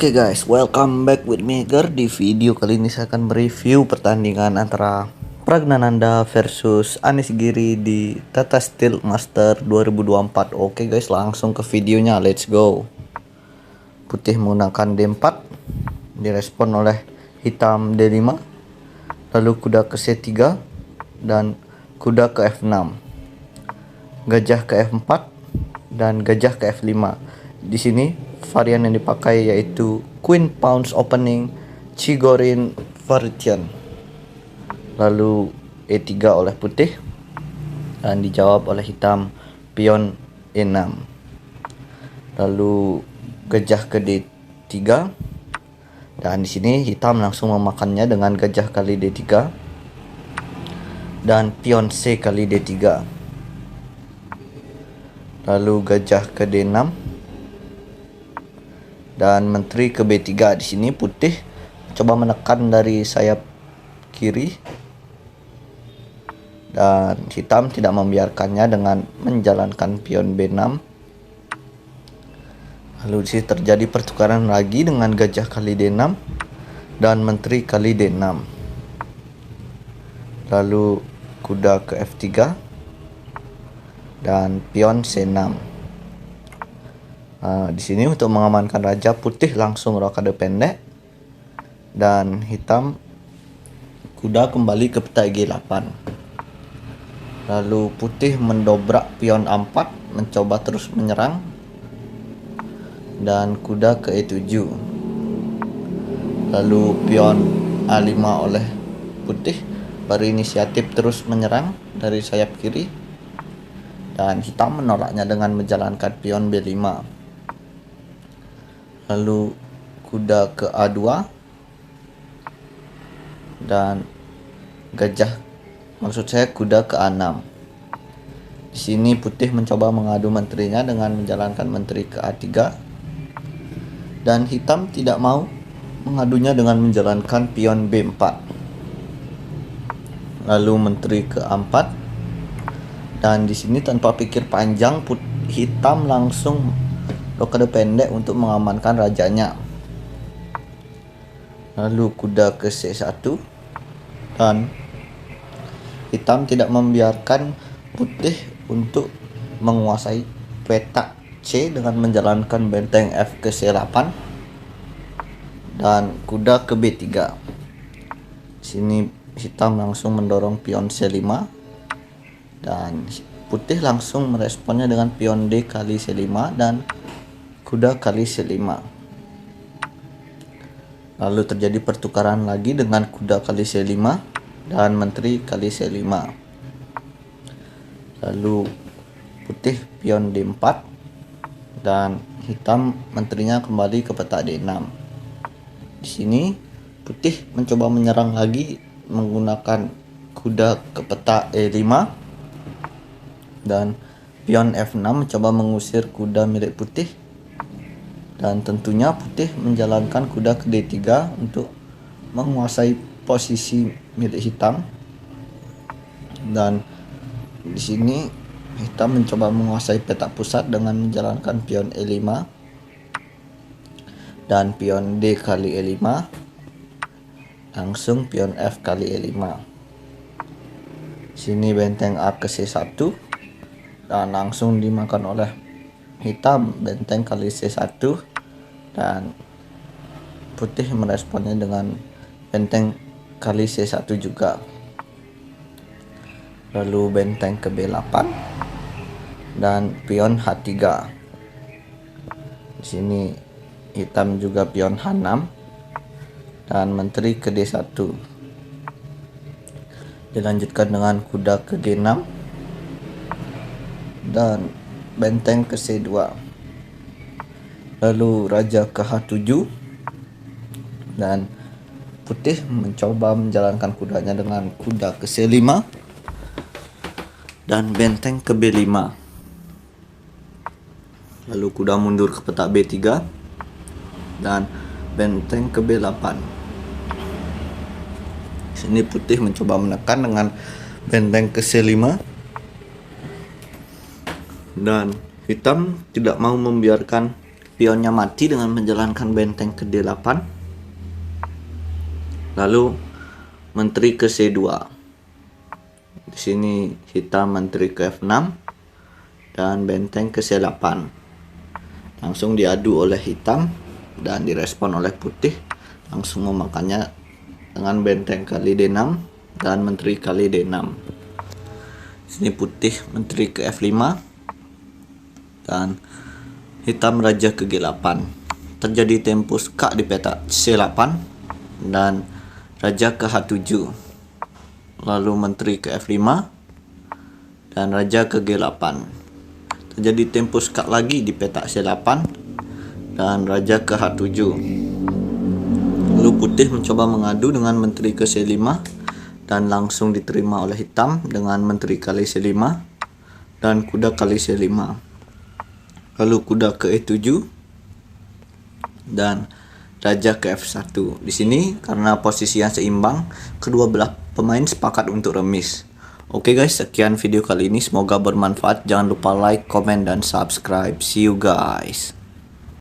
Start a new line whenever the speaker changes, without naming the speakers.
Oke guys, welcome back with me Gar. Di video kali ini saya akan mereview pertandingan antara Pragnananda versus Anies Giri di Tata Steel Master 2024. Oke guys, langsung ke videonya, let's go. Putih menggunakan D4, direspon oleh hitam D5, lalu kuda ke C3 dan kuda ke F6, gajah ke F4 dan gajah ke F5. Di sini varian yang dipakai yaitu Queen Pawns Opening Chigorin Variation. Lalu E3 oleh putih dan dijawab oleh hitam pion E6. Lalu gajah ke D3 dan di sini hitam langsung memakannya dengan gajah kali D3 dan pion C kali D3. Lalu gajah ke D6 dan menteri ke B3. Di sini putih coba menekan dari sayap kiri dan hitam tidak membiarkannya dengan menjalankan pion B6. Lalu di sini terjadi pertukaran lagi dengan gajah kali D6 dan menteri kali D6. Lalu kuda ke F3 dan pion C6. Di sini untuk mengamankan raja, putih langsung rokade pendek dan hitam kuda kembali ke peta G8. Lalu putih mendobrak pion A4 mencoba terus menyerang dan kuda ke E7. Lalu pion A5 oleh putih berinisiatif terus menyerang dari sayap kiri dan hitam menolaknya dengan menjalankan pion B5. Lalu kuda ke A2 dan kuda ke A6. Di sini putih mencoba mengadu menterinya dengan menjalankan menteri ke A3 dan hitam tidak mau mengadunya dengan menjalankan pion B4. Lalu menteri ke A4 dan di sini tanpa pikir panjang hitam langsung rokade pendek untuk mengamankan rajanya. Lalu kuda ke C1 dan hitam tidak membiarkan putih untuk menguasai peta C dengan menjalankan benteng F ke C8 dan kuda ke B3. Sini hitam langsung mendorong pion C5 dan putih langsung meresponnya dengan pion D kali C5 dan kuda kali C5. Lalu terjadi pertukaran lagi dengan kuda kali C5 dan menteri kali C5. Lalu putih pion D4 dan hitam menterinya kembali ke peta D6. Di sini putih mencoba menyerang lagi menggunakan kuda ke peta E5 dan pion F6 mencoba mengusir kuda milik putih. Dan tentunya putih menjalankan kuda ke D3 untuk menguasai posisi milik hitam. Dan di sini hitam mencoba menguasai peta pusat dengan menjalankan pion E5 dan pion D kali E5. Langsung pion F kali E5. Sini benteng A ke C1 dan langsung dimakan oleh hitam benteng kali C1 dan putih meresponnya dengan benteng kali C1 juga. Lalu benteng ke B8 dan pion H3. Di sini hitam juga pion H6 dan menteri ke D1. Dilanjutkan dengan kuda ke G6 dan benteng ke C2. Lalu raja ke H7 dan putih mencoba menjalankan kudanya dengan kuda ke C5 dan benteng ke B5. Lalu kuda mundur ke peta B3 dan benteng ke B8. Sini putih mencoba menekan dengan benteng ke C5 dan hitam tidak mau membiarkan pionnya mati dengan menjalankan benteng ke D8. Lalu menteri ke C2. Di sini hitam menteri ke F6 dan benteng ke C8. Langsung diadu oleh hitam dan direspon oleh putih, langsung memakannya dengan benteng kali D6 dan menteri kali D6. Sini putih menteri ke F5 dan hitam raja ke G8. Terjadi tempus K di peta C8 dan raja ke H7. Lalu menteri ke F5 dan raja ke G8. Terjadi tempus K lagi di peta C8 dan raja ke H7. Lalu putih mencoba mengadu dengan menteri ke C5 dan langsung diterima oleh hitam dengan menteri kali C5 dan kuda kali C5. Lalu kuda ke E7 dan raja ke F1. Di sini karena posisi yang seimbang, kedua belah pemain sepakat untuk remis. Oke guys, sekian video kali ini, semoga bermanfaat. Jangan lupa like, comment, dan subscribe. See you guys.